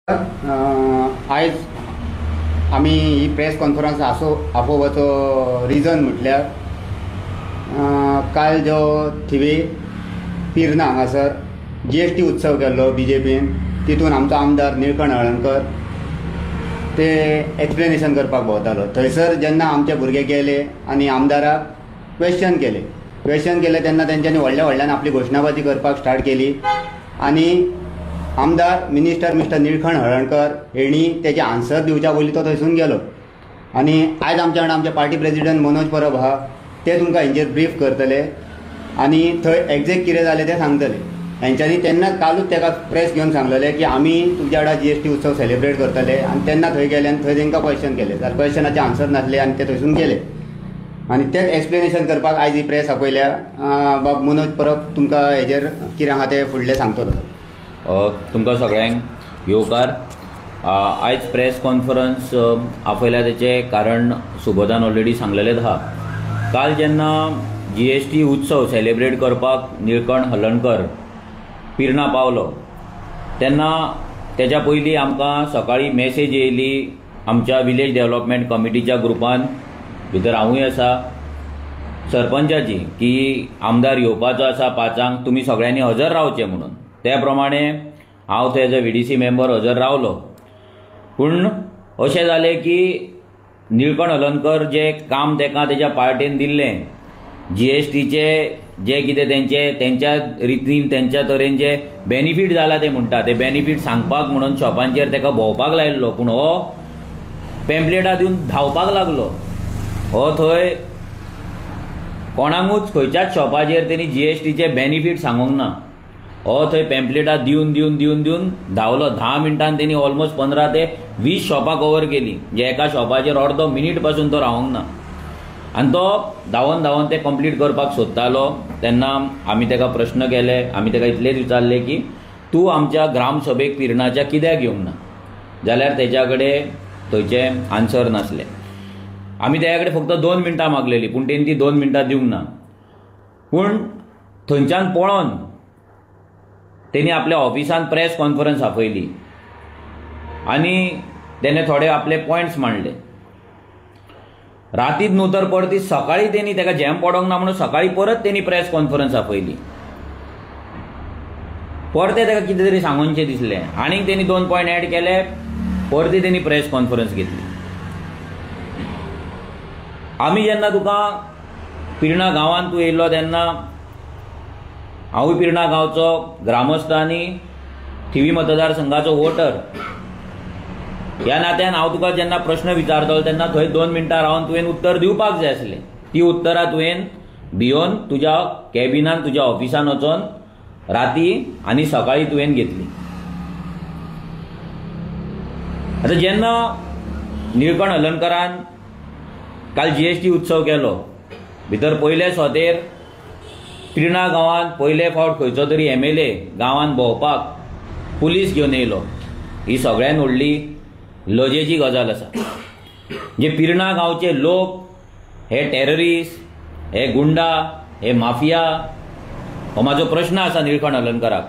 आयज आमी ही press conference आपोवपाचो region म्हटल्यार काल जो थिवी पिर्ना हांगासर GST उत्सव केल्लो BJPन, तितून आमचो आमदार निळकंठ हळर्णकर ते एक्सप्लेनेशन करपाक भोंवतालो. थंयसर जेन्ना आमचे भुरगे गेले आनी आमदाराक क्वेश्चन केले तेन्ना तेंच्यांनी व्हडल्यान आपली घोशणाबाजी करपाक स्टार्ट केली आनी आमदार मिनिस्टर मिस्टर निळकंठ हळर्णकर हेणी तेजे आन्सर दिवच्या पयलीं तो थंयसून गेलो. आनी आयज आमच्या वांगडा आमचे पार्टी प्रेसिडेंट मनोज परब आहा, ते तुमकां हेंचेर ब्रीफ करतले आनी थंय एग्जॅक्ट कितें जालें तें सांगतले. हेंच्यांनी तेन्ना कालूच ताका प्रेस घेवन सांगलेलें की आमी तुमच्या वांगडा GST उत्सव सेलिब्रेट करतले. आनी तेन्ना थंय गेले आनी थंय तांकां क्वेश्चन केले, जाल्यार क्वेश्चनाचे आन्सर नासले आनी ते थंयसून गेले. आनी तेच एक्सप्लेनेशन करपाक आयज ही प्रेस आपयल्या. बाब मनोज परब तुमकां हेजेर कितें आहा तें फुडलें सांगतलो. तुमकां सगळ्यांक येवकार. आयज प्रेस कॉन्फरन्स आपयल्या तेचें कारण सुबोधान ऑलरेडी सांगलेलेंच आहा. काल जेन्ना GST उत्सव सेलिब्रेट करपाक निळकंठ हळर्णकर पिर्ना पावलो तेन्ना तेच्या पयलीं आमकां सकाळीं मेसेज येयली आमच्या विलेज डेव्हलपमेंट कमिटीच्या ग्रुपान, भितर हांवूय आसा, सरपंचाची, की आमदार येवपाचो आसा 5:00, तुमी सगळ्यांनी हजर रावचें म्हणून. त्या प्रमाणे हांव थंय एज अ VDC मेंबर हजर रावलो. पूण अशें जालें की निळकंठ हळर्णकर जे काम तेका तेच्या पार्टीन दिल्लें, GSTचे जे कितें तेंच्या रितीन तेंच्या तरेन जे बेनिफीट जाला ते म्हणटा, ते बेनिफीट सांगपाक म्हणून शॉपांचेर तेका भोंवपाक लायल्लो. पूण हो पॅम्पलेटां दिवन धांवपाक लागलो. हो थंय कोणाकूच खंयच्याच शॉपाचेर तेणी GSTचे बेनिफीट सांगूंक ना. हो थंय पॅम्पलेटां दिवन धांवलो. 10 मिनटान तेणी ऑलमोस्ट 15 ते 20 शॉपां कवर केली, जे एका शॉपाचेर अर्दो मिनीट पासून तो रावंक ना. आनी तो धांवन ते कंप्लीट करपाक सोदतालो. तेन्ना आमी तेका प्रश्न केले. आमी तेका इतलेच विचारले की तूं आमच्या ग्रामसभेक पिर्नाच्या कित्याक येवंक ना, जाल्यार तेच्या कडेन थंयचे आन्सर नासले. आमी तेच्या कडेन फक्त 2 मिनटां मागलेली, पूण तेणी ती 2 मिनटां दिवंक ना. पूण थंयच्यान पळोवन तेणी आपल्या ऑफिसान प्रेस कॉन्फरन्स आपयली आनी तेणे थोडे आपले पॉयंट्स मांडले. रातीच न्हू तर परती सकाळीं तेणी तेका जॅम पडोंक ना म्हणून सकाळीं परत तेणी प्रेस कॉन्फरन्स आपयली. परते तेका कितें तरी सांगूनचें दिसलें आनीक तेणी 2 पॉयंट एड केले. परती तेणी प्रेस कॉन्फरन्स घेतली. आमी जेन्ना तुका पिर्ना गांवांत तूं येयल्लो तेन्ना हांवूय पिर्ना गांवचो ग्रामस्थ आनी थिवी मतदारसंघाचो वोटर ह्या नात्यान हांव तुका जेन्ना प्रश्न विचारतलो तेन्ना थंय 2 मिनटां रावन तुवें उत्तर दिवपाक जाय आसलें. ती उतरां तुवें भियोन तुज्या कॅबिनान तुज्या ऑफिसान वचोन राती आनी सकाळीं तुवें घेतली. आतां जेन्ना निळकंठ हळर्णकरान काल GST उत्सव केलो, भितर पयले सोतेर पिर्ना गांवांत पयले फावट खंयचो तरी MLA गांवांत भोंवपाक पुलीस घेवन येयलो. ही सगळ्यान व्हडली लजेची गजाल आसा. जे पिर्ना गांवचे लोक हे टेररिस्ट, हे गुंडा, हे माफिया, हो म्हाजो प्रश्न आसा निळकंठ हळर्णकराक.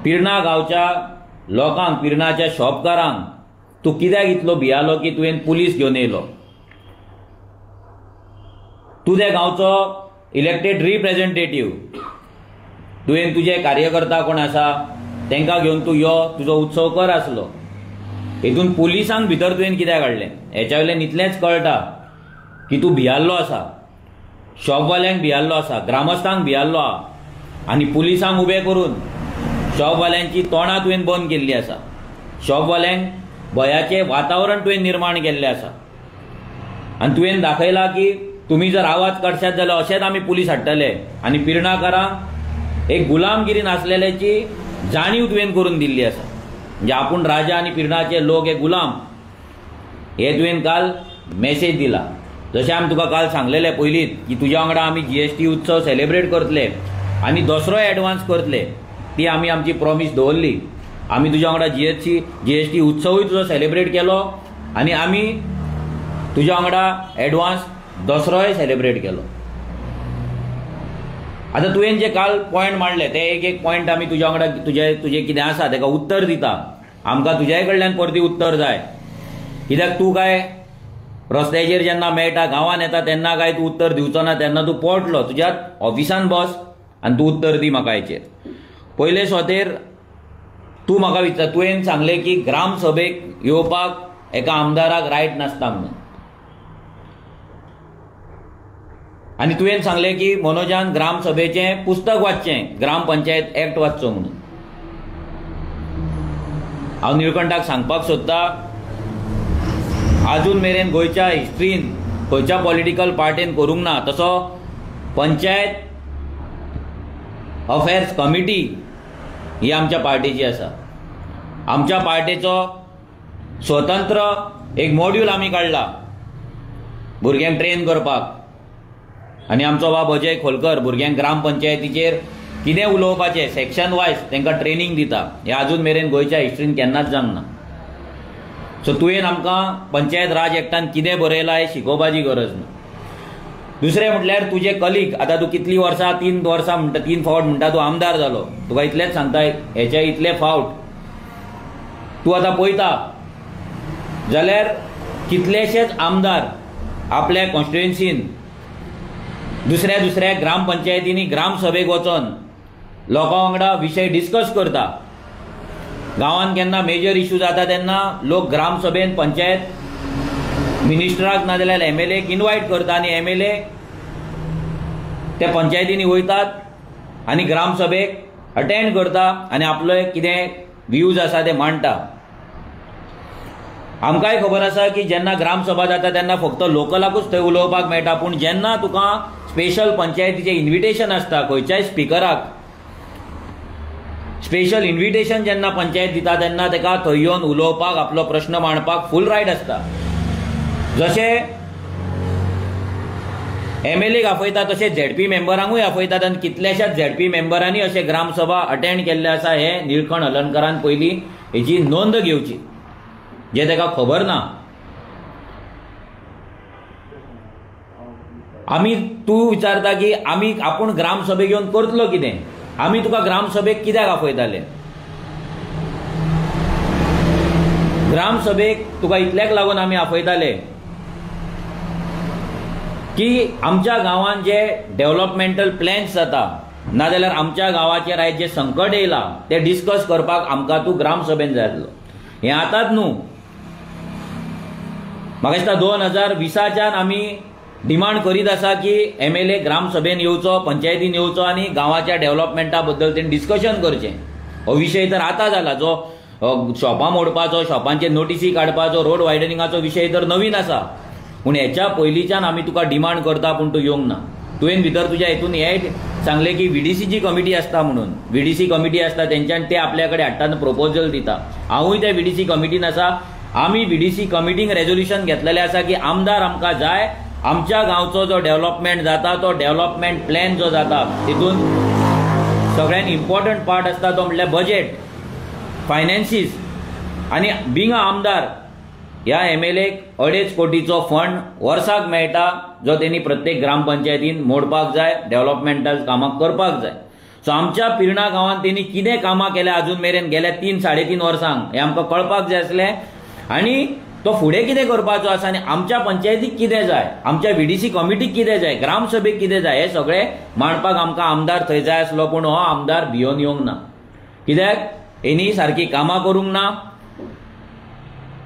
पिर्ना गांवच्या लोकांक, पिर्नाच्या शॉपकारांक तूं कित्याक इतलो भियालो की तुवें पुलीस घेवन येयलो? तूं त्या गांवचो इलेक्टेड रिप्रेझेंटेटिव्ह, तुवें तुजे कार्यकर्ता कोण आसा तांकां घेवन तूं यो, तुजो उत्सव कर आसलो. हेतून पुलिसांक भितर तुवें कित्याक हाडलें? हेच्या वयल्यान इतलेंच कळटा की तूं भियाल्लो आसा, शॉपवाल्यांक भियाल्लो आसा, ग्रामस्थांक भियाल्लो आहा आनी पुलिसांक उबें करून शॉपवाल्यांची तोंडां तुवें बंद केल्लीं आसा. शॉपवाल्यांक भयाचें वातावरण तुवें निर्माण केल्लें आसा आनी तुवें दाखयलां की तुमी जर आवाज काडशात जाल्यार अशेंच आमी पुलीस हाडटले. आनी पिर्नाकारांक एक गुलामगिरीन आसलेल्याची जाणीव तुवें करून दिल्ली आसा. म्हणजे आपूण राजा आनी पिर्नाचे लोक हे गुलाम, हे तुवें काल मेसेज दिला. जशें आमी तुका काल सांगलेलें पयलींच की तुज्या वांगडा आमी GST उत्सव सेलिब्रेट करतले आनी दसरोय एडवान्स करतले, ती आमी आमची प्रॉमिस दवरली. आमी तुज्या वांगडा GST उत्सवूय तुजो सेलिब्रेट केलो आनी आमी तुज्या वांगडा एडवान्स दसरोय सेलिब्रेट केलो. आतां तुवें जे काल पॉयंट मांडले ते एक पॉयंट आमी तुज्या वांगडा तुजें कितें आसा तेका उत्तर दिता. आमकां तुज्याय कडल्यान परती उत्तर जाय. कित्याक तूं काय रस्त्याचेर जेन्ना मेळटा गांवांत येता तेन्ना काय तूं उत्तर दिवचो ना, तेन्ना तूं पोटलो तुज्या ऑफिसान बस आनी तूं उत्तर दी म्हाका हेचेर. पयले स्वतेर तूं म्हाका विचार, तुवें सांगलें की ग्राम सभेक येवपाक एका आमदाराक रायट नासता म्हणून, आनी तुवें सांगलें की मनोजान ग्राम सभेचें पुस्तक वाचचें, ग्राम पंचायत एक्ट वाचचो म्हणून. हांव निळकंठाक सांगपाक सोदतां, आजून मेरेन गोंयच्या हिस्ट्रीन खंयच्या पॉलिटिकल पार्टीन करूंक ना तसो पंचायत अफेर्स कमिटी ही आमच्या पार्टीची आसा. आमच्या पार्टीचो स्वतंत्र एक मॉड्यूल आमी काडला भुरग्यांक ट्रेन करपाक, आनी आमचो बाब अजय खोलकर भुरग्यांक ग्राम पंचायतीचेर कितें उलोवपाचें सेक्शन वायज तांकां ट्रेनिंग दिता. हें आजून मेरेन गोंयच्या हिस्ट्रीन केन्नाच जावंक ना. सो तुवें आमकां पंचायत राज एक्टान कितें बरयलां हें शिकोवपाची गरज ना. दुसरें म्हटल्यार तुजे कलीग, आतां तूं कितलीं वर्सां 3 वर्सां म्हणटा, 3 फावट म्हणटा तूं आमदार जालो, तुका इतलेंच सांगता हेचे इतले फावट तूं आतां पळयता जाल्यार कितलेशेच आमदार आपल्या कॉन्स्टिट्युएन्सीन दुसऱ्या दुसऱ्या ग्राम पंचायतींनी ग्राम सभेक वचोन लोकां वांगडा विशय डिस्कस करता. गांवांत केन्ना मेजर इश्यू जाता तेन्ना लोक ग्राम सभेन पंचायत मिनिस्टराक नाजाल्यार MLAक इन्वायट करता आनी MLA त्या पंचायतींनी वयतात आनी ग्राम सभेक अटेंड करता आनी आपले कितें व्ह्यूज आसा ते मांडटा. आमकांय खबर आसा की जेन्ना ग्राम सभा जाता तेन्ना फक्त लोकलाकूच थंय उलोवपाक मेळटा, पूण जेन्ना तुका स्पेशल पंचायतीचें इन्विटेशन आसता खंयच्याय स्पिकराक स्पेशल इन्विटेशन जेन्ना पंचायत दिता तेन्ना ताका थंय येवन उलोवपाक आपलो प्रश्न मांडपाक फूल रायट आसता. जशें MLAक आपयता तशें ZP मेंबरांकूय आपयतात आनी कितल्याशाच ZP मेंबरांनी अशें ग्रामसभा अटेंड केल्ले आसा. हे निळकंठ हलर्णकरान पयलीं हेची नोंद घेवची जे ताका खबर ना. आमी तूं विचारता की आपूण ग्राम सभेक येवन करतलो कितें, आमी तुका ग्राम सभेक कित्याक आपयताले. ग्राम सभेक तुका इतल्याक लागून आमी आपयताले की आमच्या गांवांत जे डेव्हलपमेंटल प्लॅन्स जाता नाजाल्यार आमच्या गांवाचेर आयज जे संकट येयलां ते डिस्कस करपाक आमकां तूं ग्राम सभेन जाय आसलो. हें आतांच न्हू, म्हाका दिसता 2020च्यान आमी डिमांड करीत आसा की MLA ग्राम सभेन येवचो, पंचायतीन येवचो आनी गांवाच्या डेव्हलपमेंटा बद्दल तेणें डिस्कशन करचें. हो विशय तर आतां जाला, जो शॉपां मोडपाचो, शॉपांचे नोटीसी काडपाचो, रोड वायडनिंगाचो विशय तर नवीन आसा. पूण हेच्या पयलींच्यान आमी तुका डिमांड करता पूण तूं येवंक ना. तुवें भितर तुज्या हितून हें सांगलें की VDCची कमिटी आसता म्हणून. VDC कमिटी आसता तेंच्यान ते आपल्या कडेन हाडटाना प्रपोजल दिता. हांवूय त्या VDC कमिटीन आसा. आमी VDC कमिटीन रेजोल्युशन घेतलेलें आसा की आमदार आमकां जाय, आमच्या गांवचो जो डेव्हलपमेंट जाता तो डेव्हलपमेंट प्लॅन जो जाता तितून सगळ्यान इम्पॉर्टंट पार्ट आसता तो म्हणल्यार बजेट, फायनान्सीस आनी बिंग आमदार ह्या MLAक 2.5 कोटीचो फंड वर्साक मेळटा जो तेणी प्रत्येक ग्रामपंचायतीन मोडपाक जाय, डेव्हलपमेंटल कामां करपाक जाय. सो आमच्या पिर्णा गांवांत तेणी कितें कामां केल्या आजून मेरेन गेल्या 3-3.5 वर्सांक हें आमकां कळपाक जाय आसलें आनी तो फुडें कितें करपाचो आसा आनी आमच्या पंचायतीक कितें जाय, आमच्या VDC कमिटीक कितें जाय, ग्राम सभेक कितें जाय हें सगळें मांडपाक आमकां आमदार थंय जाय आसलो. पूण हो आमदार भियोन येवंक ना. कित्याक हेणी सारकी कामां करूंक ना,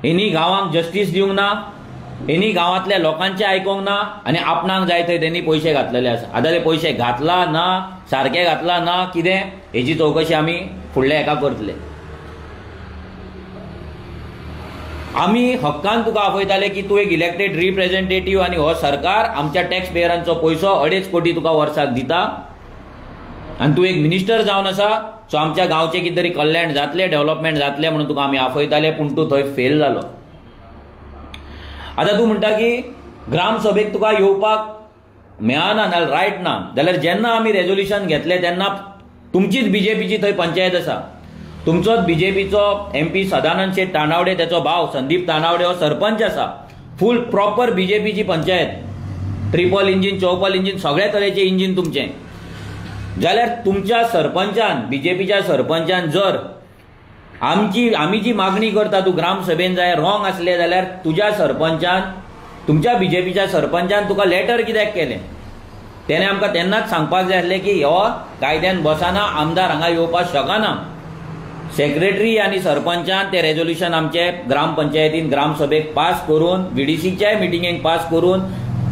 हेणी गांवांक जस्टीस दिवंक ना, हेणी गांवांतल्या लोकांचें आयकोंक ना आनी आपणाक जाय थंय तेणी पयशे घातलेले आसा. आतां ते पयशे घातला ना, सारके घातला ना कितें हेची चवकशी आमी फुडल्या हेका करतले. आमी हक्कान तुका आपयताले की तूं एक इलेक्टेड रिप्रेझेंटेटिव्ह आनी हो सरकार आमच्या टॅक्स पेयरांचो पयसो 2.5 कोटी तुका वर्साक दिता आनी तूं एक मिनिस्टर जावन आसा. सो आमच्या गांवचें कितें तरी कल्याण जातलें, डेव्हलपमेंट जातलें म्हणून तुका आमी आपयताले पूण तूं थंय फेल जालो. आतां तूं म्हणटा की ग्राम सभेक तुका येवपाक मेळना नाल्यार रायट ना, जाल्यार जेन्ना आमी रेजोल्युशन घेतलें तेन्ना तुमचीच BJPची थंय पंचायत आसा. तुमचोच BJPचो MP सदानंद शेट तानावडे, तेचो भाव संदीप तानावडे हो सरपंच आसा. फूल प्रॉपर BJPची पंचायत, ट्रिपल इंजीन, चौपल इंजीन, सगळ्या तरेचें इंजीन तुमचें. जाल्यार तुमच्या सरपंचान, BJPच्या सरपंचान जर आमी जी मागणी करता तू ग्रामसभेन जाय रॉंग असले जाल्यार तुज्या सरपंचान तुमच्या बीजेपीच्या सरपंचान तुका लेटर कित्याक केलें तेणे आमकां तेन्नाच सांगपाक जाय आसलें की हो कायद्यान बसना आमदार हांगा येवपाक शकना. सेक्रेटरी आनी सरपंचान ते रेजोल्युशन आमचे ग्रामपंचायतीन ग्रामसभेक पास करून VDCच्याय मिटिंगेक पास करून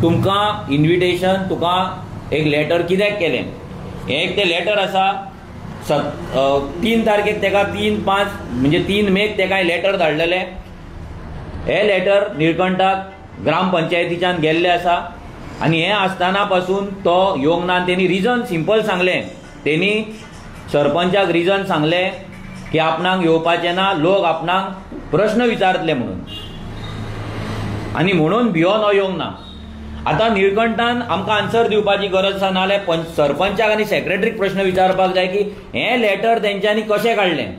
तुमकां इन्विटेशन तुका एक लेटर कित्याक केलें हें एक ते लेटर आसा. 3 तारखेक तेका 3/5 म्हणजे 3 मेक तेका लेटर धाडलेले. हे लेटर निळकंठाक ग्रामपंचायतीच्यान गेल्ले आसा आनी हें आसतना पासून तो येवंक ना. तेणी रिजन सिंपल सांगलें. तेणी सरपंचाक रिजन सांगलें की आपणाक येवपाचें ना लोक आपणाक प्रश्न विचारतले म्हणून आनी म्हणून भियोन हो येवंक ना. आतां निळकंठान आमकां आन्सर दिवपाची गरज आसा नाल्यार सरपंचाक आनी सेक्रेटरीक प्रश्न विचारपाक जाय की हें लेटर तेंच्यांनी कशें काडलें.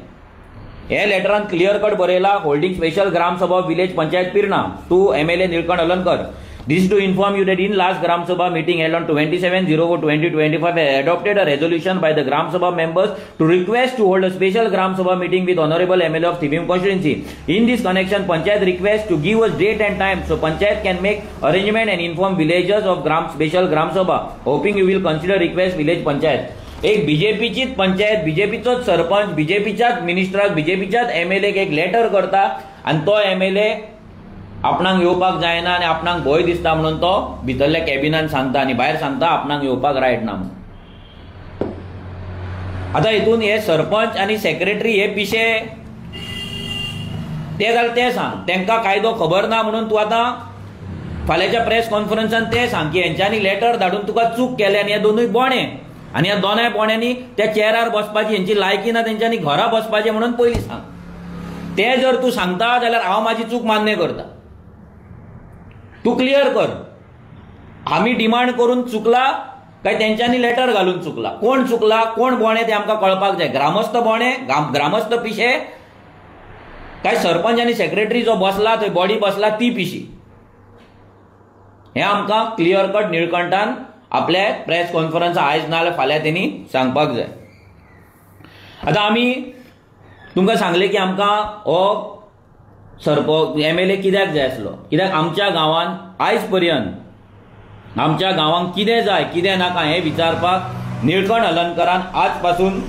हे लेटरान क्लियर कट बरयला holding special gram sabha village panchayat Pirna to MLA Nilkant Alankar. This is to inform you that in last Gram Sabha meeting held on 27/04/2025 I adopted a resolution by the Gram Sabha members to request to hold a special Gram Sabha meeting with Honorable MLA of Thivim constituency. In this connection, Panchayat request to give us date and time so Panchayat can make arrangement and inform villagers of special Gram Sabha. Hoping you will consider request village Panchayat. एक बीजेपीचीच पंचायत बीजेपीचोच सरपंच बीजेपीच्याच मिनिस्टराक बीजेपीच्याच MLAक एक letter करता आनी तो MLA आपणाक येवपाक जायना आनी आपणाक भंय दिसता म्हणून तो भितरल्या कॅबिनान सांगता आनी भायर सांगता आपणाक येवपाक रायट ना म्हणून. आतां हितून हे सरपंच आनी सेक्रेटरी हे पिशे ते जाल्यार ते सांग तांकां कायदो खबर ना म्हणून तूं आतां फाल्यांच्या प्रेस कॉन्फरन्सान ते सांग की हेंच्यांनी लेटर धाडून तुका चूक केल्या आनी हे दोनूय बोणे आनी ह्या दोनाय बोण्यांनी त्या चेअरार बसपाची हेंची लायकी ना तेंच्यांनी घरा बसपाचें म्हणून पयलीं सांग. ते जर तूं सांगता जाल्यार हांव म्हाजी चूक मान्य करता. तूं क्लियर कर आमी डिमांड करून चुकला काय तेंच्यांनी लेटर घालून चुकला. कोण चुकला कोण बोणे ते आमकां कळपाक जाय. ग्रामस्थ बोणे ग्रामस्थ पिशे काय सरपंच आनी सेक्रेटरी जो बसला थंय बॉडी बसला ती पिशी हें आमकां क्लियर कट निळकंठान आपल्या प्रेस कॉन्फरन्स आयज ना जाल्यार फाल्यां तेणी सांगपाक जाय. आतां आमी तुमकां सांगलें की आमकां हो MLA कित्याक जाय आसलो कित्याक आमच्या गांवांत आयज पर्यंत आमच्या गांवांक कितें जाय कितें नाका हें विचारपाक निळकंठ अलंकारान आज पासून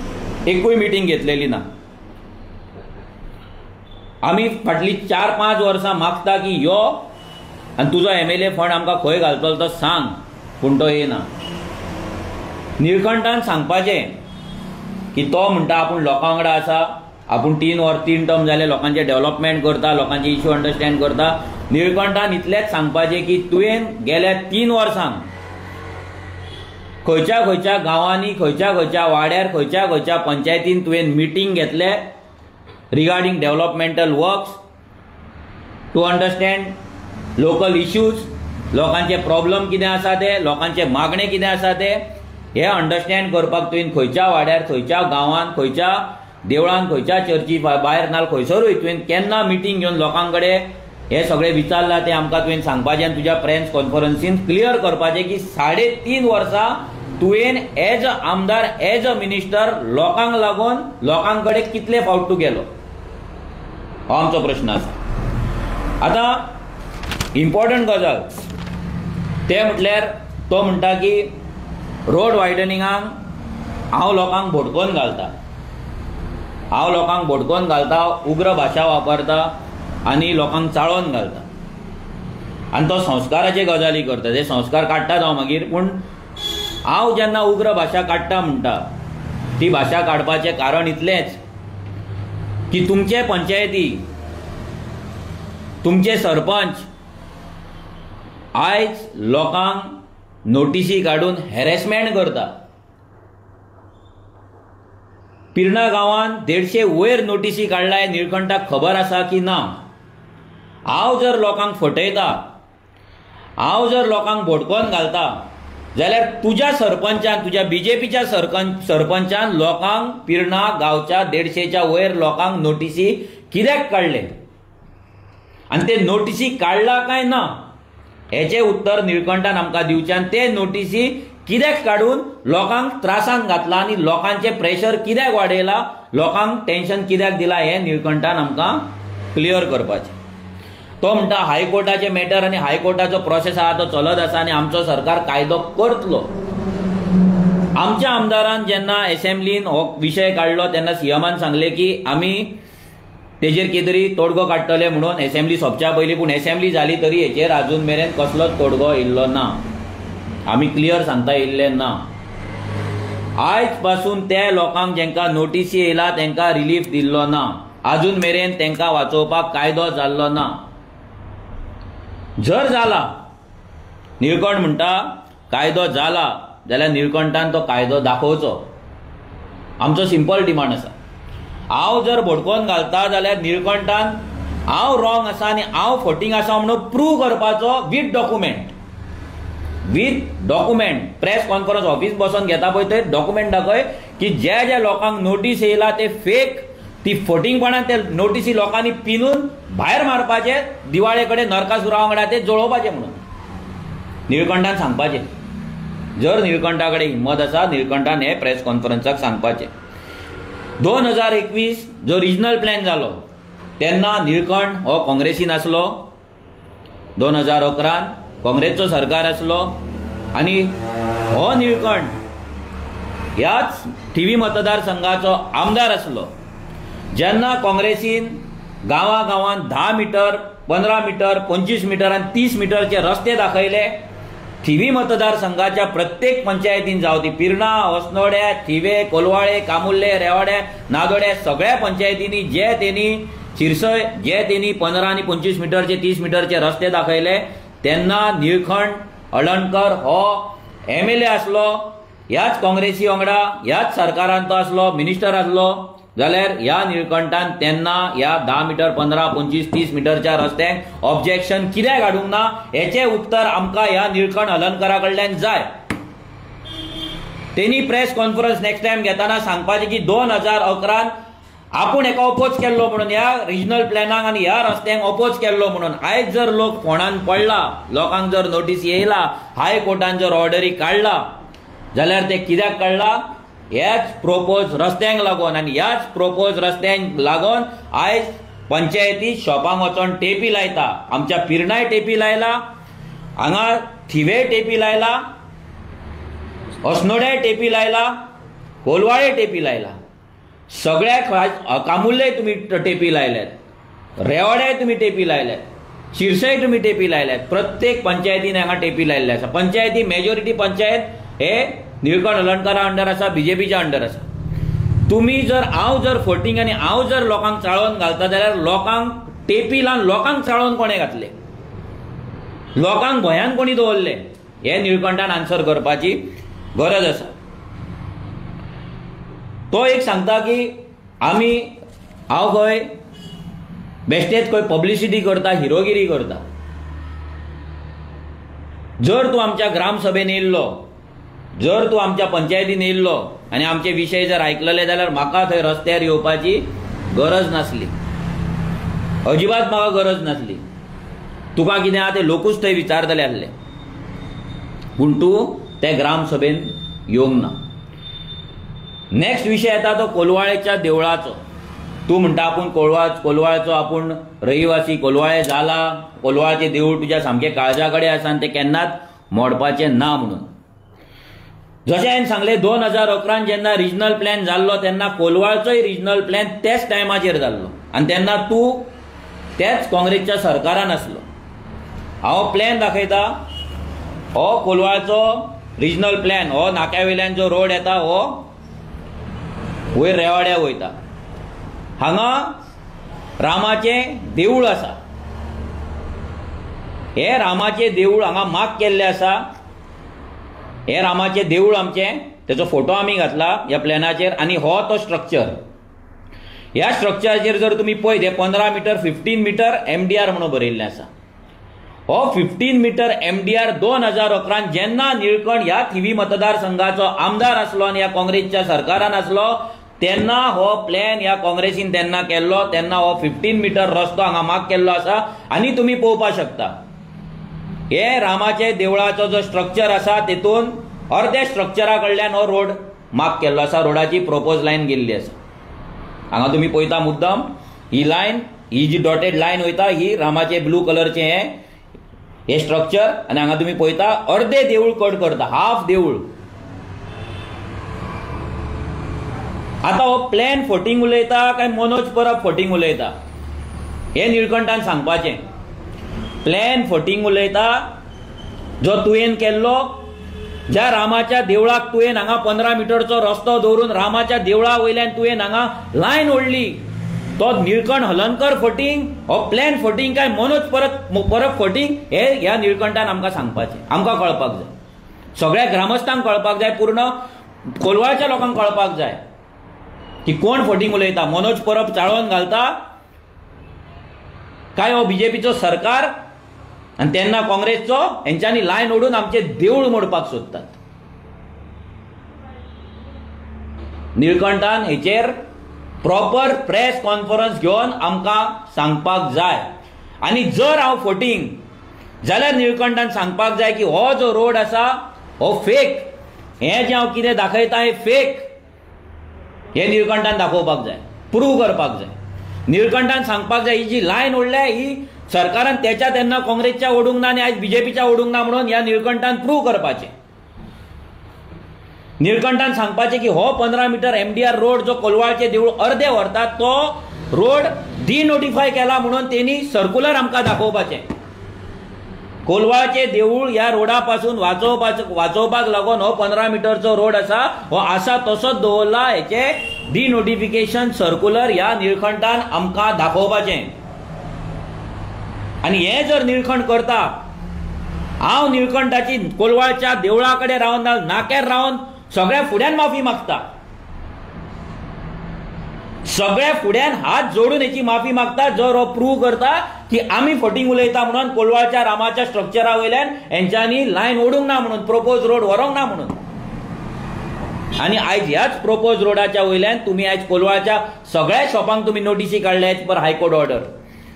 एकूय मिटींग घेतलेली ना. आमी फाटलीं 4-5 वर्सां मागता की यो आनी तुजो MLA फंड आमकां खंय घालतलो तो सांग पूण तो येना. निळकंठान सांगपाचें की तो म्हणटा आपूण लोकां वांगडा आसा आपूण 3 टर्म जाले लोकांचे डेव्हलपमेंट करता लोकांचे इश्यू अंडरस्टँड करता. निळकंठान इतलेंच सांगपाचें की तुवें गेल्या 3 वर्सांक खंयच्या खंयच्या गांवांनी खंयच्या खंयच्या वाड्यार खंयच्या खंयच्या पंचायतीन तुवें मिटींग घेतले regarding developmental works to understand local issues लोकांचे प्रॉब्लेम कितें आसा ते लोकांचे मागणे कितें आसा ते हे अंडरस्टँड करपाक तुवें खंयच्या वाड्यार खंयच्या गांवांत खंयच्या देवळान खंयच्या चर्ची भायर नाल खंयसरूय तुवें केन्ना मिटींग घेवन लोकां कडेन हे सगळें विचारलां तें आमकां तुवें सांगपाचें आनी तुज्या प्रेस कॉन्फरन्सीन क्लियर करपाचें की 3.5 वर्सां तुवें एज अ आमदार एज अ मिनिस्टर लोकांक लागून लोकां कडेन कितले फावट तूं गेलो हो आमचो प्रश्न आसा. आतां इम्पॉर्टंट गजाल ते म्हटल्यार तो म्हणटा की रोड वायडनिंगाक हांव लोकांक भोडकोन घालता उग्र भाशा वापरता आनी लोकांक चाळोवन घालता आनी तो संस्काराचे गजाली करता. ते संस्कार काडटात हांव मागीर पूण हांव जेन्ना उग्र भाशा काडटा म्हणटा ती भाशा काडपाचें कारण इतलेंच की तुमचे पंचायती तुमचे सरपंच आयज लोकांक नोटिसी काडून हॅरेसमेंट करता. पिर्णा गांवांत 150 वयर नोटिसी काडलाय निळकंठाक खबर आसा की ना. हांव जर लोकांक फटयता हांव जर लोकांक भोडकोन घालता जाल्यार तुज्या सरपंचान तुज्या बीजेपीच्या सरपंचान लोकांक पिर्णा गांवच्या 150च्या वयर लोकांक नोटिसी कित्याक काडले आनी ते नोटिसी काडला काय ना हेचें उत्तर निळकंठान आमकां दिवचें. आनी ते नोटिसी कित्याक काडून लोकांक त्रासांत घातला आनी लोकांचे प्रेशर कित्याक वाडयला, लोकांक टेन्शन कित्याक दिला हें निळकंठान आमकां क्लियर करपाचें. तो म्हणटा हायकोर्टाचे मॅटर आनी हायकोर्टाचो प्रोसेस आहा तो चलत आसा आनी आमचो सरकार कायदो करतलो. आमच्या आमदारान जेन्ना असेंब्लीन हो विशय काडलो तेन्ना सीएमान सांगले की आमी तेजेर कितें तरी तोडगो काडटले म्हणून असेंब्ली सोंपच्या पयलीं. पूण असेंब्ली जाली तरी हेचेर अजून मेरेन कसलोच तोडगो येयल्लो ना. आमी क्लियर सांगता येयल्ले ना. आयज पासून त्या लोकांक जेंकां नोटीसी येयला तेंकां रिलीफ दिल्लो ना. अजून मेरेन तेंकां वाचोवपाक कायदो जाल्लो ना. जर जाला, निळकंठ म्हणटा कायदो जाला जाल्यार निळकंठान तो कायदो दाखोवचो. आमचो सिंपल डिमांड आसा. हांव जर भडकोवन घालता जाल्यार निळकंठान हांव रॉंग आसा आनी हांव फटींग आसा म्हणून प्रूव करपाचो with document. Press conference office बसून घेता पळय थंय डॉक्युमेंट दाखय की ज्या लोकांक नोटीस येयला ते फेक, ती फटींगपणान ते नोटीसी लोकांनी पिनून भायर मारपाचे, दिवाळे कडेन नरकासुरा वांगडा ते जळोवपाचे म्हणून निळकंठान सांगपाचें. जर निळकंठा कडेन हिम्मत आसा निळकंठान हे प्रेस कॉन्फरन्साक सांगपाचें. 2021 जो रिजनल प्लॅन जालो तेन्ना निळकंठ हो काँग्रेसीन आसलो. 2011 काँग्रेसचो सरकार आसलो आनी हो निळकंठ ह्याच थिवी मतदारसंघाचो आमदार आसलो. जेन्ना काँग्रेसीन गांवांत 10 मीटर, 15 मीटर, 25 मीटर आनी 30 मीटरचे रस्ते दाखयले, थिवी मतदारसंघाच्या प्रत्येक पंचायतीन जावं ती पिर्णा, osnodे, थिवे, कोलवाळे, कामुर्ले, रेवाडे, नादोडे सगळ्या पंचायतींनी जे तेणी शिरसय जे तेणी 15 आनी 25 मीटरचे 30 मीटरचे रस्ते दाखयले तेन्ना निळकंठ हळर्णकर हो MLA आसलो. ह्याच काँग्रेसी वांगडा ह्याच सरकारान तो आसलो, मिनिस्टर आसलो. जाल्यार ह्या निळकंठान तेन्ना ह्या 10 मीटर, 15, 25, 30 मीटरच्या रस्त्यांक ऑब्जेक्शन कित्याक हाडूंक ना हेचें उत्तर आमकां ह्या निळकंठ हळर्णकरा कडल्यान जाय. तेणी प्रेस कॉन्फरन्स नेक्स्ट टायम घेताना सांगपाचें की 2011 आपूण हेका अपोज केल्लो म्हणून, ह्या रिजनल प्लॅनाक आनी ह्या रस्त्यांक अपोज केल्लो म्हणून. आयज जर लोक फोंडान पडला, लोकांक जर नोटीस येयला, हायकोर्टान जर ऑर्डरी काडला जाल्यार ते कित्याक काडला? ह्याच प्रोपोज रस्त्यांक लागून. आनी ह्याच प्रोपोज रस्त्यांक लागून आयज पंचायती शॉपांक वचोन टेपी लायता. आमच्या पिर्णाय टेपी लायला, हांगा थिवे टेपी लायला, osnodे टेपी लायला, कोलवाळे टेपी लायला, सगळ्या कामुर्ले तुमी टेपी लायल्यात, रेवाडे तुमी टेपी लायल्यात, शिरसय तुमी टेपी लायल्यात. प्रत्येक पंचायतीन हांगा टेपी लायल्ले आसा. पंचायती मेजॉरिटी पंचायत हे निळकंठ हळर्णकरा अंडर आसा, बीजेपीच्या अंडर आसा. तुम्ही जर हांव जर फटींग आनी हांव जर लोकांक चाळोवन घालता जाल्यार लोकांक टेपी लावन लोकांक चाळोवन कोणे घातले, लोकांक भंयान कोणी दवरले, हे निळकंठान आन्सर करपाची गरज आसा. तो एक सांगता की हांव खंय बेश्टेच खंय पब्लिसिटी करता, हिरोगिरी करता. जर तूं आमच्या ग्रामसभेन येयल्लो, जर तूं आमच्या पंचायतीन येयल्लो आनी आमचे विशय जर आयकलेले जाल्यार म्हाका थंय रस्त्यार येवपाची गरज नासली, अजिबात म्हाका गरज नासली. तुका कितें आहा तें लोकूच थंय विचारतले आसले. पूण तूं ते ग्रामसभेन येवंक ना. नेक्स्ट विशय येता तो कोलवाळेच्या देवळाचो. तूं म्हणटा आपूण कोलवाळचो आपूण रहिवासी, कोलवाळे जाला, कोलवाळचें देवूळ तुज्या सामकें काळजा कडेन आसा आनी तें केन्नाच मोडपाचें ना म्हणून. जशें हांवें सांगलें 2011 जेन्ना रिजनल प्लॅन जाल्लो तेन्ना कोलवाळचोय रिजनल प्लॅन त्याच टायमाचेर जाल्लो आनी तेन्ना तूं त्याच काँग्रेसच्या सरकारान आसलो. हांव प्लॅन दाखयता, हो कोलवाळचो रिजनल प्लॅन, हो नाक्या जो रोड येता हो वयर रेवाड्या वयता. हांगा रामाचें देवूळ आसा. हे रामाचें देवूळ हांगा मार्क केल्लें आसा. हे रामाचें देवूळ आमचें, तेचो फोटो आमी घातला ह्या प्लॅनाचेर. आनी हो तो स्ट्रक्चर, ह्या स्ट्रक्चराचेर जर तुमी पळयत हे 15 मीटर 15 मीटर MDR म्हणून बरयल्लें आसा. हो 15 मीटर MDR 2011 जेन्ना निळकंठ ह्या थिवी मतदारसंघाचो आमदार आसलो आनी ह्या काँग्रेसच्या सरकारान आसलो तेन्ना हो प्लॅन ह्या काँग्रेसीन तेन्ना केल्लो. तेन्ना हो 15 मीटर रस्तो हांगा मार्क केल्लो आसा. आनी तुमी पळोवपाक शकता हे रामाचे देवळाचो जो स्ट्रक्चर आसा तेतून अर्ध्या स्ट्रक्चरा कडल्यान हो रोड मार्क केल्लो आसा, रोडाची प्रोपोज लायन गेल्ली आसा. हांगा तुम्ही पळयता मुद्दम ही लायन, ही जी डॉटेड लायन वयता ही रामाचे ब्लू कलरचे हे स्ट्रक्चर, आणि हांगा तुम्ही पळयता अर्धे देऊळ कट करता, हाफ देऊळ. आता हो प्लॅन फोटींग उलयता काय मनोज परब फोटींग उलयता हे निळकंठान सांगपाचें. प्लॅन फोटींग उलयता जो तुवें केल्लो, ज्या रामाच्या देवळाक तुवें हांगा 15 मिटरचो रस्तो दवरून रामाच्या देवळा वयल्यान तुवें हांगा लायन ओडली, तो निळकंठ हलनकर फोटींग हो प्लॅन फोटींग काय मनोज परब फोटींग हे ह्या निळकंठान आमकां सांगपाचें, आमकां कळपाक जाय. सगळ्या ग्रामस्थांक कळपाक जाय, पूर्ण कोलवाळच्या लोकांक कळपाक जाय की कोण फोटींग उलयता. मनोज परब चाळोवन घालता काय हो बीजेपीचो सरकार, आणि तेन्ना काँग्रेसचो हेंच्यांनी लायन ओडून आमचे देऊळ मोडपाक सोदतात. निळकंठान हेचेर प्रॉपर प्रेस कॉन्फरन्स घेवन आमकां सांगपाक जाय. आणि जर हांव फोटींग जाल्यार निळकंठान सांगपाक जाय की हो जो रोड आसा हो फेक, हे जे हांव कितें दाखयता हे फेक, हे निळकंठान दाखोवपाक जाय, प्रूव करपाक जाय. निळकंठान सांगपाक जाय ही जी लायन ओडल्या ही सरकारान त्याच्या तेन्ना काँग्रेसच्या ओडूंक ना आनी आयज बीजेपीच्या ओडूंक ना म्हणून ह्या निळकंठान प्रूव करपाचें. निळकंठान सांगपाचें की हो 15 मिटर MDR रोड जो कोलवाळचे देऊळ अर्धे व्हरता तो रोड डिनोटिफाय केला म्हणून तेणी सर्क्युलर आमकां दाखोवपाचें. कोलवाळचे देऊळ ह्या रोडा पासून वाचोवपाक लागून हो 15 मिटरचो रोड आसा हो आसा तसोच दवरला, हेचे डिनोटिफिकेशन सर्क्युलर ह्या निळकंठान आमकां दाखोवपाचें. आणि हे जर निळकंठ करता, हांव निळकंठाची कोलवाळच्या देवळा कडेन रावन नाक्यार रावन सगळ्या फुड्यान माफी मागता, सगळ्या फुड्यान हात जोडून हेची माफी मागता जर हो प्रूव करता की आमी फोटींग उलयता म्हणून कोलवाळच्या रामाच्या स्ट्रक्चरा वयल्यान हेंच्यांनी लायन ओडूंक ना म्हणून, प्रोपोज रोड व्हरोंक ना म्हणून. आणि आयज ह्याच प्रोपोज रोडाच्या वयल्यान तुम्ही आयज कोलवाळच्या सगळ्या शॉपांक तुम्ही नोटीसी काडल्या एज पर हायकोर्ट ऑर्डर.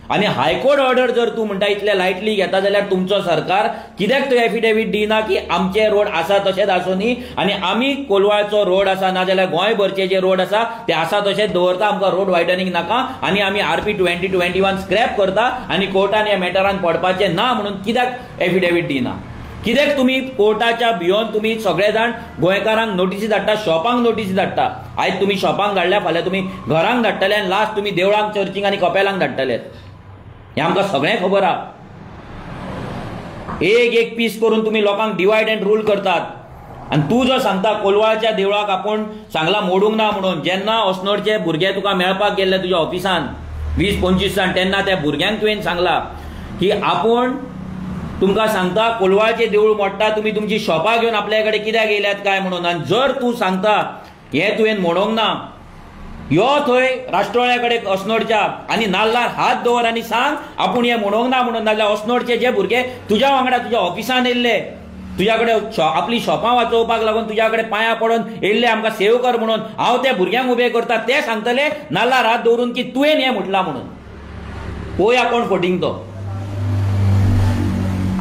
आणि हायकोर्ट ऑर्डर जर तूं म्हणटा इतले लायटली घेता जाल्यार तुमचो सरकार कित्याक तो एफिडेवीट दिना की आमचे रोड आसा तशेंच आसुनी आनी आमी कोलवाळचो रोड आसा ना जाल्यार गोंयभरचे जे रोड आसा ते आसा तशेंच दवरता, आमकां रोड वायडनींग नाका आनी आमी RP 2021 स्क्रॅप करता आनी कोर्टान ह्या मॅटरान पडपाचें ना म्हणून कित्याक एफिडेवीट दिना? कित्याक तुम्ही कोर्टाच्या भियोन तुम्ही सगळे जाण गोंयकारांक नोटीसी धाडटा, शॉपांक नोटीसी धाडटा. आयज तुम्ही शॉपांक धाडल्या, फाल्यां तुम्ही घरांक धाडटले आनी लास्ट तुम्ही देवळांक, चर्चींक आनी कपेलांक धाडटले. हे आमकां सगळें खबर आहा. एक पीस करून तुम्ही लोकांक डिवायड अँड रूल करतात. आणि तू जो सांगता कोलवाळच्या देवळाक आपूण सांगला मोडूंक ना म्हणून, जेन्ना अस्नोडचे भुरगे तुका मेळपाक गेल्ले तुज्या ऑफिसान 20-25 जाण, तेन्ना त्या भुरग्यांक तुवें सांगला की आपूण तुमकां सांगता कोलवाळचे देऊळ मोडटा, तुम्ही तुमची शॉपां घेवन आपल्या कडेन कित्याक येयल्यात काय म्हणून. आनी जर तूं सांगता हे तुवें मोडोंक ना, यो थंय राष्ट्रोळ्या कडेन अस्नोडच्या आनी नाल्लार हात दवर आनी सांग आपूण हे मोडोंक ना म्हणून. नाजाल्यार अस्नोडचे जे भुरगे तुज्या वांगडा तुज्या ऑफिसान येयल्ले, तुज्या कडेन आपली शॉपां वाचोवपाक लागून तुज्या कडेन पांयां पडोन येयल्ले आमकां सेव कर म्हणून, हांव त्या भुरग्यांक उबे करता, ते सांगतले नाल्लार हात दवरून की तुवें हें म्हटलां म्हणून. पळोवया कोण फोटींग तो.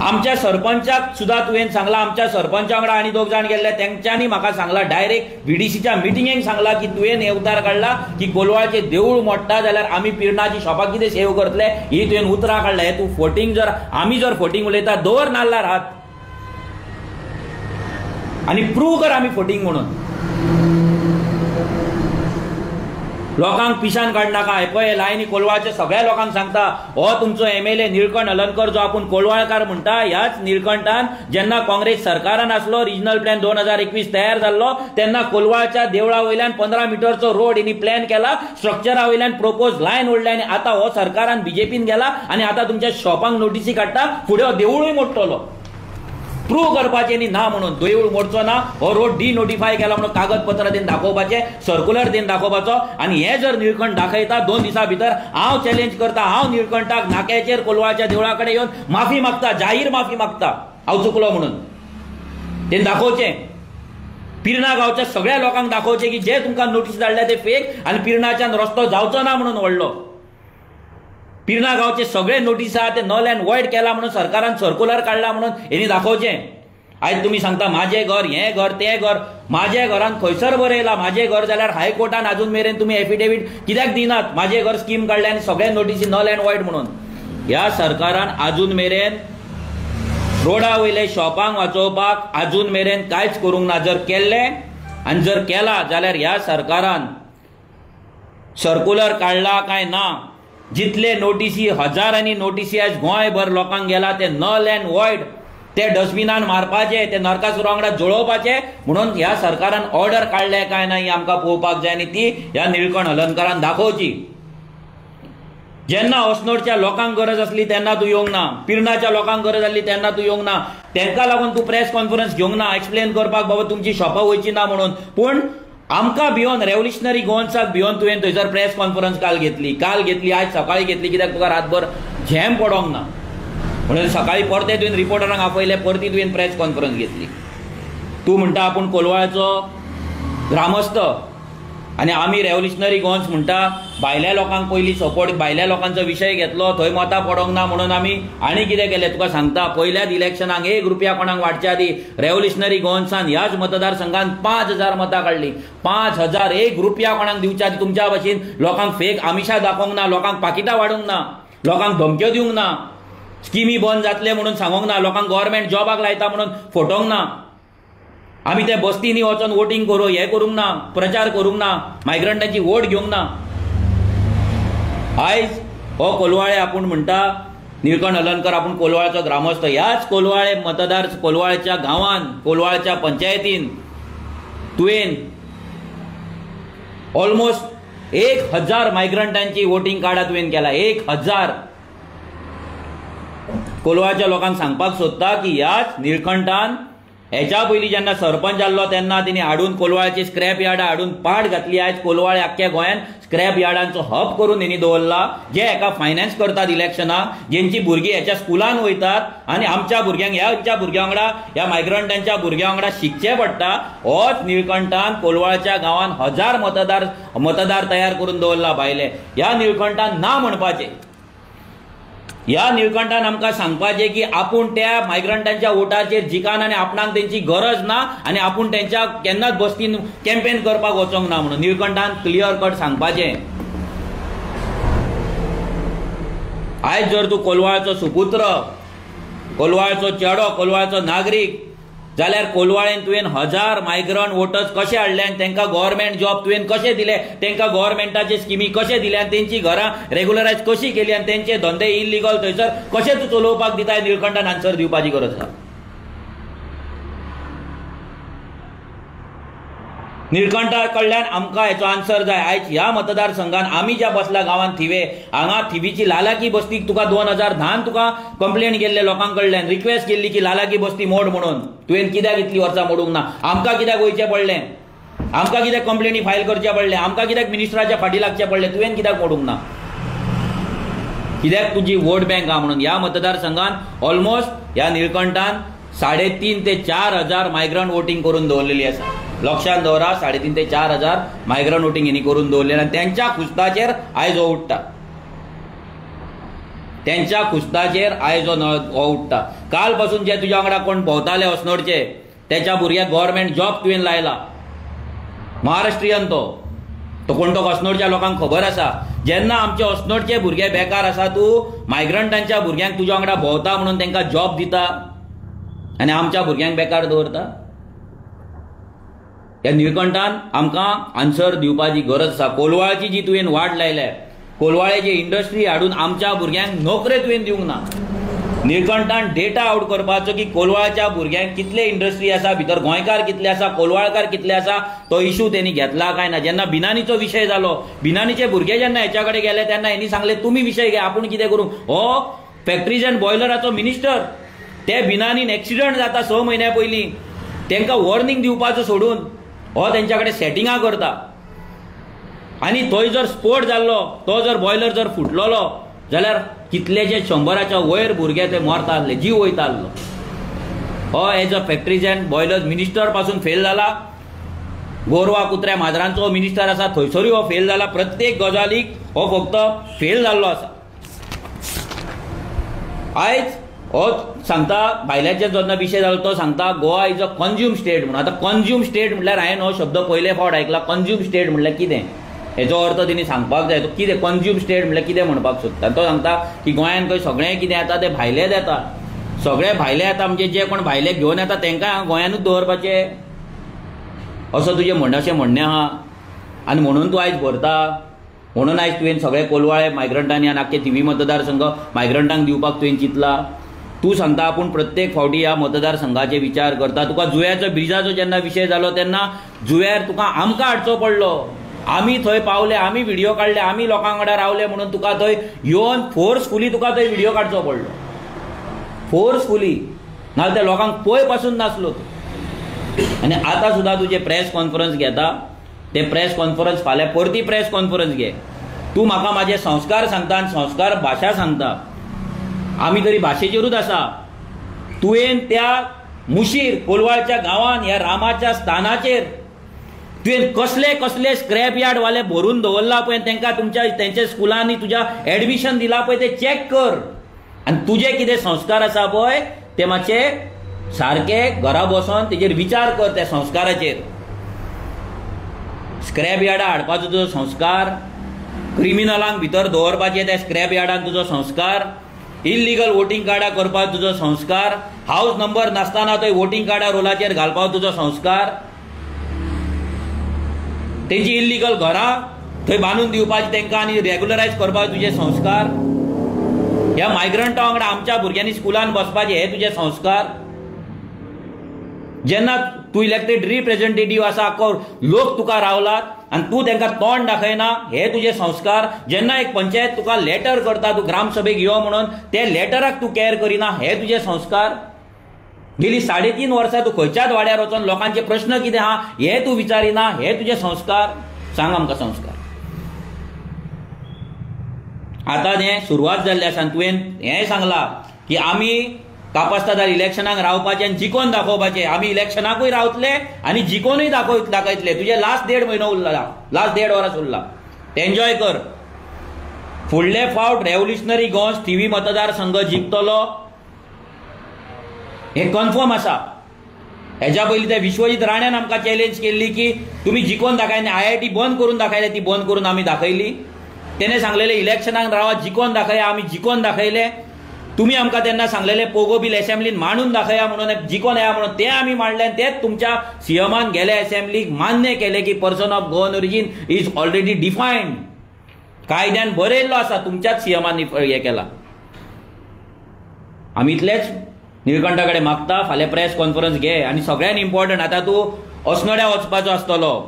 आमच्या सरपंचाक सुद्धा तुवें सांगला, आमच्या सरपंचा वांगडा आनी 2 जाण गेल्ले तेंच्यांनी म्हाका सांगला, डायरेक्ट VDCच्या मिटिंगेक सांगला की तुवें हे उतार काडला की कोलवाळचे देऊळ मोडटा जाल्यार आमी पिरणाची शॉपां कितें सेव करतले, ही तुवें उतरां काडला. हे तूं फोटींग जर आमी जर फोटींग उलयता दवर नाल्लार हात आनी प्रूव कर आमी फोटींग म्हणून. लोकांक पिशान काडनाका. पळय लायनी कोलवाळच्या सगळ्या लोकांक सांगता, हो तुमचो MLA निळकंठ हलनकर जो आपूण कोलवाळकार म्हणटा, ह्याच निळकंठान जेन्ना काँग्रेस सरकारान आसलो, रिजनल प्लॅन 2021 तयार जाल्लो तेन्ना कोलवाळच्या देवळा वयल्यान 15 मिटरचो रोड हिनी प्लॅन केला, स्ट्रक्चरा वयल्यान प्रोपोज लायन ओडल्या आनी आतां हो सरकारान BJPन गेला आनी आतां तुमच्या शॉपांक नोटीसी काडटा, फुडें हो देवूळूय मोडटलो. प्रूव करपाचें न्ही ना म्हणून, देऊळ मोडचो ना, हो रोड डिनोटिफाय केला म्हणून कागदपत्र दिन दाखोवपाचें, सर्क्युलर दिन दाखोवपाचो. आनी हे जर निळकंठ दाखयता 2 दिसां भितर, हांव चॅलेंज करता, हांव निळकंठाक नाक्याचेर कोलवाळच्या देवळा कडेन येवन माफी मागता, जाहीर माफी मागता हांव चुकलो म्हणून. तें दाखोवचें, पिर्णा गांवच्या सगळ्या लोकांक दाखोवचें की जे तुमकां नोटीस धाडल्या ते फेक आनी पिर्णाच्यान रस्तो जावचो ना म्हणून व्हडलो. पिर्णा गांवचे सगळे नोटीस आहा ते नल अँड वॉइड केला म्हणून सरकारान सर्क्युलर काडला म्हणून हेणी दाखोवचें. आयज तुम्ही सांगता माझे घर, हें घर, तें घर. माझे घरान खंयसर बरयला माझे घर जाल्यार हायकोर्टान अजून मेरेन तुम्ही एफिडेविट कित्याक दिनात? माझे घर स्कीम काडले आनी सगळे नोटीसी नल अँड वॉइड म्हणून. ह्या सरकारान अजून मेरेन रोडा वयले शॉपांक वाचोवपाक अजून मेरेन कांयच करूंक ना. जर केल्लें आनी जर केला जाल्यार ह्या सरकारान सर्क्युलर काढला काय ना, जितले नोटीसी हजारांनी नोटीसी आज गोंयभर लोकांक गेला ते नल अँड वॉइड, ते डस्टबिनान मारपाचे, ते नरकासुरा वांगडा जळोवपाचे म्हणून ह्या सरकारान ऑर्डर काढले काय ना ही आमकां पळोवपाक जाय आनी ती ह्या निळकंठ हलर्णकारान दाखोवची. जेन्ना अस्नोडच्या लोकांक गरज असली तेन्ना तूं येवंक ना, पिर्णाच्या लोकांक गरज आसली तेन्ना तूं येवंक ना, तांकां लागून तूं प्रेस कॉन्फरन्स घेवंक ना एक्सप्लेन करपाक बाबा तुमची शॉपां वयची ना म्हणून. पूण आमकां भिवन रेव्होल्युशनरी गोवन्साक भिवन तुवें थंयसर प्रेस कॉन्फरन्स काल घेतली आज सकाळी घेतली कित्याक तुका रातभर झॅम पडोंक ना म्हणून सकाळी परते तुवें रिपोर्टरांक आपयले, परती तुवें प्रेस कॉन्फरन्स घेतली. तूं म्हणटा आपूण कोलवाळचो ग्रामस्थ आनी आमी रेव्होल्युशनरी गोवन्स म्हणटा भायल्या लोकांक पयलीं सपोर्ट, भायल्या लोकांचो विशय घेतलो, थंय मतां पडोंक ना म्हणून आमी आनी कितें केलें तुका सांगता. पयल्याच इलेक्शनाक 1 रुपया कोणाक वाडच्या आदी रेव्होल्युशनरी गोवन्सान ह्याच मतदारसंघात 5,000 मतां काडली. 5,000 1 रुपया कोणाक दिवच्या आदी तुमच्या भशेन लोकांक फेक आमिशां दाखोवंक ना, लोकांक पाकिटां वाडोवंक ना, लोकांक धमक्यो दिवंक ना, स्किमी बंद जातले म्हणून सांगोंक ना, लोकांक गव्हर्नमेंट जॉबाक लायता म्हणून फटोवंक ना. आमी ते बस्तींनी वचोन वोटींग करूं हें करूंक ना, प्रचार करूंक ना, मायग्रंटांची वोट घेवंक ना. आयज हो कोलवाळे आपूण म्हणटा निळकंठ हलर्णकर आपूण कोलवाळचो ग्रामस्थ. ह्याच कोलवाळे मतदार कोलवाळच्या गांवांत कोलवाळच्या पंचायतीन तुवें ऑलमोस्ट 1,000 मायग्रंटांची वोटींग कार्डां तुवें केला. 1,000. कोलवाळच्या लोकांक सांगपाक सोदता की ह्याच निळकंठान हेच्या पयलीं जेन्ना सरपंच जाल्लो तेन्ना तिणी हाडून कोलवाळची स्क्रॅप यार्डां हाडून पाड घातली. आयज कोलवाळे आख्ख्या गोंयांत स्क्रॅप यार्डांचो हब करून हेणी दवरला, जे हेका फायनान्स करतात इलेक्शनाक, जेंची भुरगीं हेच्या स्कुलान वयतात आनी आमच्या भुरग्यांक ह्या भुरग्यां वांगडा ह्या मायग्रंटांच्या भुरग्यां वांगडा शिकचें पडटा. होच निळकंठान कोलवाळच्या गांवांत 1,000 मतदार तयार करून दवरला भायले. ह्या निळकंठान ना म्हणपाचें. ह्या निळकंठान आमकां सांगपाचें की आपूण त्या मायग्रंटांच्या वोटाचेर जिकान आनी आपणाक तेंची गरज ना आनी आपूण तेंच्या केन्नाच बस्तीन कॅम्पेन करपाक वचोंक ना म्हणून निळकंठान क्लियर कट सांगपाचें. आयज जर तूं कोलवाळचो सुपुत्र, कोलवाळचो चेडो, कोलवाळचो नागरीक जाल्यार कोलवाळेन तुवें 1,000 मायग्रंट वोटर्स कशे हाडले आनी तांकां गव्हर्नमेंट जॉब तुवें कशे दिले, तांकां गव्हर्नमेंटाचे स्किमी कशे दिले आनी तेंची घरां रेग्युलरायज कशी केली आनी तेंचे धंदे इल्लिगल थंयसर कशे तूं चलोवपाक दिता निळकंठान आन्सर दिवपाची गरज आसा. निळकंठा कडल्यान आमकां हेचो आन्सर जाय. आयज ह्या मतदारसंघान आमी ज्या बसला गांवांत थिवे हांगा थिवीची लालाकी बस्तीक तुका 2010 तुका कंप्लेंट गेल्ले लोकां कडल्यान रिक्वेस्ट केल्ली की लालाकी बस्ती मोड म्हणून. तुवें कित्याक इतली वर्सां मोडूंक ना? आमकां कित्याक वयचें पडलें? आमकां कित्याक कंप्लेनी फायल करचे पडले? आमकां कित्याक मिनिस्टराच्या फाटी लागचें पडलें? तुवें कित्याक मोडूंक ना? कित्याक तुजी वोट बँक आहा म्हणून. ह्या मतदारसंघात ऑलमोस्ट ह्या निळकंठान 3,500 ते 4,000 मायग्रंट वोटींग करून दवरलेली आसा. लक्षांत दवरा, 3,500 ते 4,000 मायग्रंट वोटींग हेणी करून दवरलेलें आनी तेंच्या खुस्ताचेर आयज हो उठ्ठा. तेंच्या खुस्ताचेर आयज हो उठ्ठा. काल पासून जे तुज्या वांगडा कोण भोंवताले अस्नोडचे तेच्या भुरग्याक गव्हर्नमेंट जॉब तुवें लायला. महाराष्ट्रीयन तो कोण तो अस्नोडच्या लोकांक खबर आसा. जेन्ना आमचे अस्नोडचे भुरगे बेकार आसा तूं मायग्रंटांच्या भुरग्यांक तुज्या वांगडा भोंवता म्हणून तांकां जॉब दिता आनी आमच्या भुरग्यांक बेकार दवरता. ह्या निळकंठान आमकां आन्सर दिवपाची गरज आसा. कोलवाळची जी तुवें वाट लायल्या, कोलवाळेची इंडस्ट्री हाडून आमच्या भुरग्यांक नोकऱ्यो तुवें दिवंक ना. निळकंठान डेटा आउट करपाचो की कोलवाळच्या भुरग्यांक कितले इंडस्ट्री आसा, भितर गोंयकार कितले आसा, कोलवाळकार कितले आसा, तो इशू तेणी घेतला काय ना. जेन्ना बिनानीचो विशय जालो, बिनानीचे भुरगे जेन्ना हेच्या कडेन गेले तेन्ना हेणी सांगले तुमी विशय घे, आपूण कितें करूं. हो फॅक्टरीज अँड बॉयलराचो मिनिस्टर, ते बिनानीन एक्सिडंट जाता 6 म्हयन्या पयलीं, तांकां वॉर्निंग दिवपाचो सोडून हो तेंच्या कडेन सेटिंगां करता. आनी थंय जर स्फोट जाल्लो, तो जर बॉयलर जर फुटलोलो जाल्यार कितलेशे 100च्या वयर भुरगे ते मरता आसले, जीव वयता आसलो. हो as a factories and boilers minister पासून फेल जाला. गोरवा कुत्र्या माजरांचो मिनिस्टर आसा थंयसरूय हो फेल जाला. प्रत्येक गजालीक हो फक्त फेल जाल्लो आसा. आयज हो सांगता भायल्याचे जेन्ना विशय जालो तो सांगता Goa is a consume state म्हणून. आतां कंज्यूम स्टेट म्हटल्यार हांवें हो शब्द पयले फावट आयकला. कंज्यूम स्टेट म्हटल्यार कितें, हेचो अर्थ तेणी सांगपाक जाय. तो कितें कंज्यूम स्टेट म्हटल्यार कितें म्हणपाक सोदता. तो सांगता की गोंयांत खंय सगळें कितें येता तें भायलेच येता, सगळे भायले येता म्हणजे जे कोण भायले घेवन येता तांकां गोंयांतूच दवरपाचें, असं तुजें अशें म्हणणें आहा. आनी म्हणून तूं आयज भरता, म्हणून आयज तुवें सगळे कोलवाळे मायग्रंटांनी आनी आख्खे थिवी मतदारसंघ मायग्रंटांक दिवपाक तुवें चिंतला. तूं सांगता आपूण प्रत्येक फावटी ह्या मतदारसंघाचे विचार करता. तुका जुव्याचो ब्रिजाचो जेन्ना विशय जालो तेन्ना जुव्यार तुका आमकां हाडचो पडलो. आमी थंय पावले, आमी व्हिडिओ काडले, आमी लोकां वांगडा रावले म्हणून तुका थंय येवन फोर्सफुली तुका थंय व्हिडिओ काडचो पडलो. फोर्सफुली, नाजाल्यार त्या लोकांक पळय पासून नासलो तूं. आनी आतां सुद्दां तुजे प्रेस कॉन्फरन्स घेता, ते प्रेस कॉन्फरन्स फाल्यां परती प्रेस कॉन्फरन्स घे. तूं म्हाका म्हाजे संस्कार सांगता आनी संस्कार भाशा सांगता. आमी तरी भाशेचेरूच आसा. तुवें त्या मुशीर कोलवाळच्या गांवांत ह्या रामाच्या स्थानाचेर तुवें कसले कसले स्क्रॅप यार्ड वाले भरून दवरला पळय, तांकां तेंच्या स्कुलांनी तुज्या एडमिशन दिला पळय, ते चॅक कर. आनी तुजे कितें संस्कार आसा पळय ते मातशे सारके घरा बसोन तेजेर विचार कर. त्या संस्काराचेर स्क्रॅप यार्डां हाडपाचो तुजो संस्कार, क्रिमिनलांक भितर दवरपाचें त्या स्क्रॅप यार्डान तुजो संस्कार, इल्लिगल वोटींग कार्डां करपाचो तुजो संस्कार, हाऊस नंबर नासतना थंय वोटींग कार्डां रोलाचेर घालपाचो तुजो संस्कार, तेंची इल्लिगल घरां थंय बांदून दिवपाची तांकां आनी रेग्युलरायज करपाचे तुजे संस्कार, ह्या मायग्रंटा वांगडा आमच्या भुरग्यांनी स्कुलान बसपाचे हे तुजे संस्कार. जेन्ना तूं इलेक्टेड रिप्रेझेंटेटिव्ह आसा, आख्खो लोक तुका रावलात आनी तूं तांकां तोंड दाखयना, हे तुजे संस्कार. जेन्ना एक पंचायत तुका लेटर करता तूं ग्रामसभेक यो म्हणून, ते लेटराक तूं कॅर करिना, हे तुजे संस्कार. गेली 3.5 वर्सां तूं खंयच्याच वाड्यार वचून लोकांचे प्रश्न कितें आहा हे तूं विचारिना, हे तुजे संस्कार. सांग आमकां संस्कार. आतां हें सुरवात जाल्ली आसा आनी तुवें हेंय सांगलां की आमी कापास्तादार इलेक्शनाक रावपाचें आनी जिखोवन दाखोवपाचें. आमी इलेक्शनाकूय रावतले आनी जिखोनूय दाखयतले. तुजे लास्ट 1.5 म्हयनो उरला, लास्ट 1.5 वरां उरला. एन्जॉय कर. फुडले फावट रेव्होल्युशनरी गोंस थिवी मतदारसंघ जिखतलो हें कन्फर्म आसा. हेच्या पयलीं त्या विश्वजीत राण्यान आमकां चॅलेंज केल्ली की तुमी जिखोवन दाखयना, IIT बंद करून दाखयले, ती बंद करून आमी दाखयली. तेणे सांगलेलें इलेक्शनाक रावा, जिखोवन दाखया. आमी जिखोवन दाखयले. तुम्ही आमकां तेन्ना सांगलेले पोगो बिल असेंब्लीन मांडून दाखया म्हणून, जिखोन येया म्हणून. ते आमी मांडले आनी तेच तुमच्या सीएमान गेले असेंब्लीक, मान्य केले की person of Goan origin is already defined. कायद्यान बरयल्लो आसा, तुमच्याच सीएमान हे केला. आमी इतलेच निळकंठा कडेन मागता, फाल्यां प्रेस कॉन्फरन्स घे. आनी सगळ्यान इम्पॉर्टंट, आतां तूं अस्नोड्या वचपाचो आसतलो,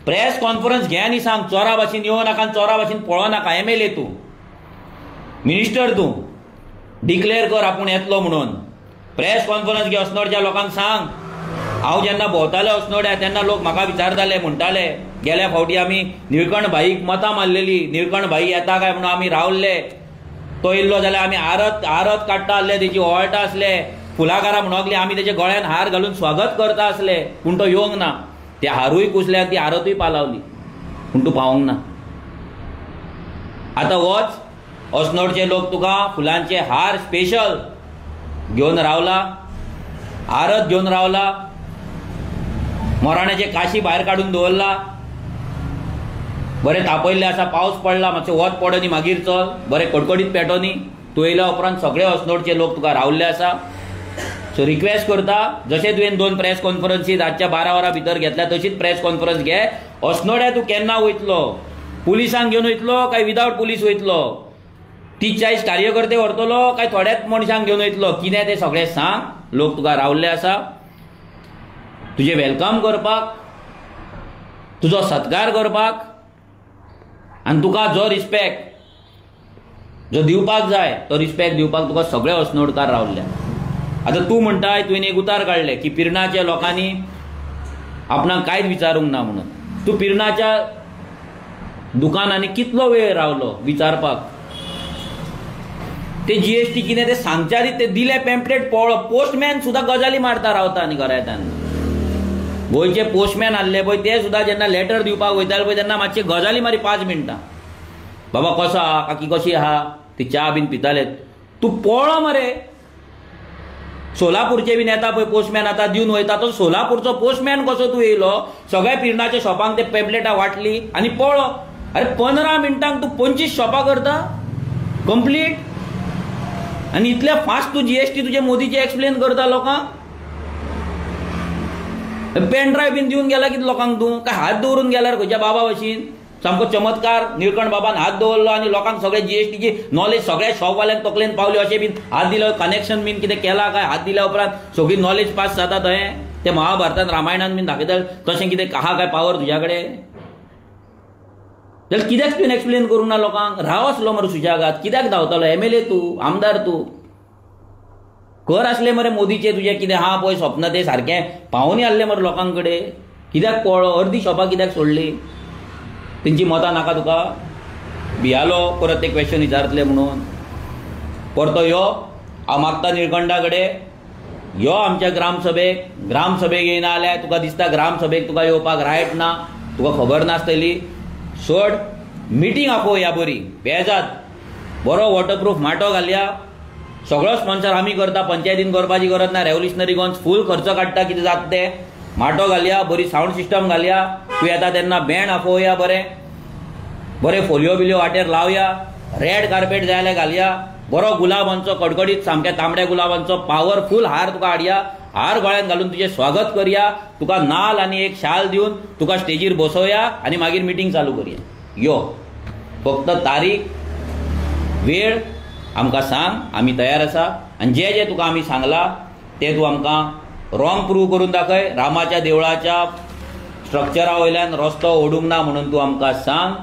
प्रेस कॉन्फरन्स घे आनी सांग चोरा भाशेन येवं नाका आनी चोरा भाशेन पळोवं नाका. MLA तूं, मिनिस्टर तूं, डिक्लेअर कर आपूण येतलो म्हणून. प्रेस कॉन्फरन्स घे, अस्नोडच्या लोकांक सांग. हांव जेन्ना भोंवताले अस्नोड्या तेन्ना लोक म्हाका विचारताले, म्हणटाले गेल्या फावटी आमी निळकंठ भाईक मतां मारलेली, निळकंठ भाई येता काय म्हणून आमी रावल्ले. तो येयल्लो जाल्यार आमी आरत काडटा आसले, तेची ओवाळटा आसले, फुलाकारां म्हणोगली, आमी तेच्या गळ्यान हार घालून स्वागत करता आसले. पूण तो येवंक ना. ते हारूय कुसल्यार ती आरतूय पालावली, पूण तूं पावोंक ना. आतां वच, अस्नोडचे लोक तुका फुलांचे हार स्पेशल घेवन रावला, आरत घेवन रावला, मोराण्याचे काशी भायर काडून दवरला. बरें तापयल्ले आसा, पावस पडला, मातशें वत पडनी मागीर चल, बरें कडकडीत पेटोनी. तूं येयल्या उपरांत सगळे अस्नोडचे लोक तुका रावल्ले आसा. सो रिक्वेस्ट करता, जशें तुवें 2 प्रेस कॉन्फरन्सी रातच्या 12 वरां भितर घेतल्या तशीच प्रेस कॉन्फरन्स घे. अस्नोड्या तूं केन्ना वयतलो? पुलिसांक घेवन वयतलो काय विदावट पुलीस वयतलो? 30-40 कार्यकर्ते व्हरतलो काय थोड्याच मनशांक घेवन वयतलो? कितें तें सगळें सांग. लोक तुका रावल्ले आसा तुजें वेलकम करपाक, तुजो सत्कार करपाक, आनी तुका जो रिस्पेक्ट जो दिवपाक जाय तो रिस्पेक्ट दिवपाक तुका सगळे अस्नोडकार रावल्ले. आतां तूं म्हणटाय, तुवें एक उतार काडले की पिरणाच्या लोकांनी आपणाक कांयच विचारूंक ना म्हणून. तूं पिरणाच्या दुकानांनी कितलो वेळ रावलो विचारपाक? ते GST कितें ते सांगच्या आदी ते दिले पॅम्पलेट पळो. पोस्टमॅन सुद्दां गजाली मारता रावता आनी घरा येताना. गोंयचे पोस्टमॅन आसले पळय ते सुद्दां जेन्ना लेटर दिवपाक वयताले पळय तेन्ना मातशे गजाली मारी 5 मिनटां. बाबा कसो आहा, काकी कशी आहा, ती च्या बीन पिताले. तूं पळो मरे, सोलापूरचे बीन येता पळय पोस्टमॅन आतां दिवन वयता तो सोलापूरचो पोस्टमॅन कसो तूं येयलो सगळ्या पिरणाच्या शॉपांक ते पेम्पलेटां वाटली आनी पळो अरे 15 मिनटांक तूं 25 शॉपां करता कंप्लीट आनी इतल्या फास्ट तूं जीएसटी तुजे मोदीचे एक्सप्लेन करता लोकांक पेन ड्रायव्ह बीन दिवन गेला कितें लोकांक तूं काय हात दवरून गेल्यार खंयच्या बाबा भशेन सामको चमत्कार निळकंठ बाबान हात दवरलो आनी लोकांक सगळे जीएसटीची नॉलेज सगळ्या शॉपवाल्यांक तकलेन पावली अशें बीन हात दिलो कनेक्शन बीन कितें केला काय हात दिल्या उपरांत सगळी नॉलेज पास जाता थंय ते महाभारतान रामायणान बीन दाखयता तशें कितें आहा काय पावर तुज्या कडेन जाल्यार कित्याक तुवें एक्सप्लेन करूंक ना लोकांक राव आसलो मरे सुजागात कित्याक धांवतालो एमएलए तूं आमदार तूं कर आसले मरे मोदीचे तुजे कितें आहा पळय स्वप्न ते सारकें पावोनी आहले मरे लोकां कडेन कित्याक कळ्ळो अर्दी शॉपां कित्याक सोडली तेंची मतां नाका तुका भियालो परत ते क्वेश्चन विचारतले म्हणून परतो यो हांव मागता निळकंठा कडेन यो आमच्या ग्रामसभेक येयना जाल्यार तुका दिसता ग्रामसभेक तुका येवपाक रायट ना तुका खबर नासतली सोड मिटींग आपोवया बरी पेजात बरो वॉटरप्रूफ माटो घालया सगळो स्पॉन्सर आमी करता पंचायतीन करपाची गरज ना रेव्होल्युशनरी गॉन्स फूल खर्च काडटा कितें जाता ते माटो घालया बरी सावंड सिस्टम घालया तूं येता तेन्ना बँड आपोवया बरे फोलियो बिलियो वाटेर लावया रेड कार्पेट जाय जाल्यार घालया बरो गुलाबांचो कडकडीत सामक्या तांबड्या गुलाबांचो पावरफूल हार तुका हाडया हार गळ्यान घालून तुजें स्वागत करया तुका नाल आनी एक शाल दिवन तुका स्टेजीर बसोवया आनी मागीर मिटींग चालू करया यो फक्त तारीख वेळ आमकां सांग आमी तयार आसा आनी जे जे तुका आमी सांगला ते तूं आमकां रॉंग प्रूव करून दाखय रामाच्या देवळाच्या स्ट्रक्चरा वयल्यान रस्तो ओडूंक ना म्हणून तूं आमकां सांग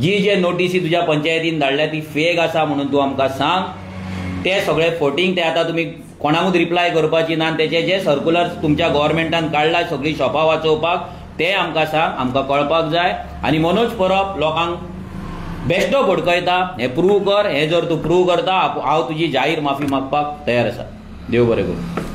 जी जे नोटीसी तुज्या पंचायतीन धाडल्या ती फेक आसा म्हणून तूं आमकां सांग ते सगळे फोटींग ते आतां तुमी कोणाकूच रिप्लाय करपाची ना तेचे जे सर्क्युलर्स तुमच्या गव्हर्मेंटान काडला सगळी शॉपां वाचोवपाक ते आमकां सांग आमकां कळपाक जाय आनी मनोज परब लोकांक बेश्टो भडकयता हें प्रूव कर हें जर तूं प्रूव करता हांव तुजी जाहीर माफी मागपाक तयार आसा देव बरें करूं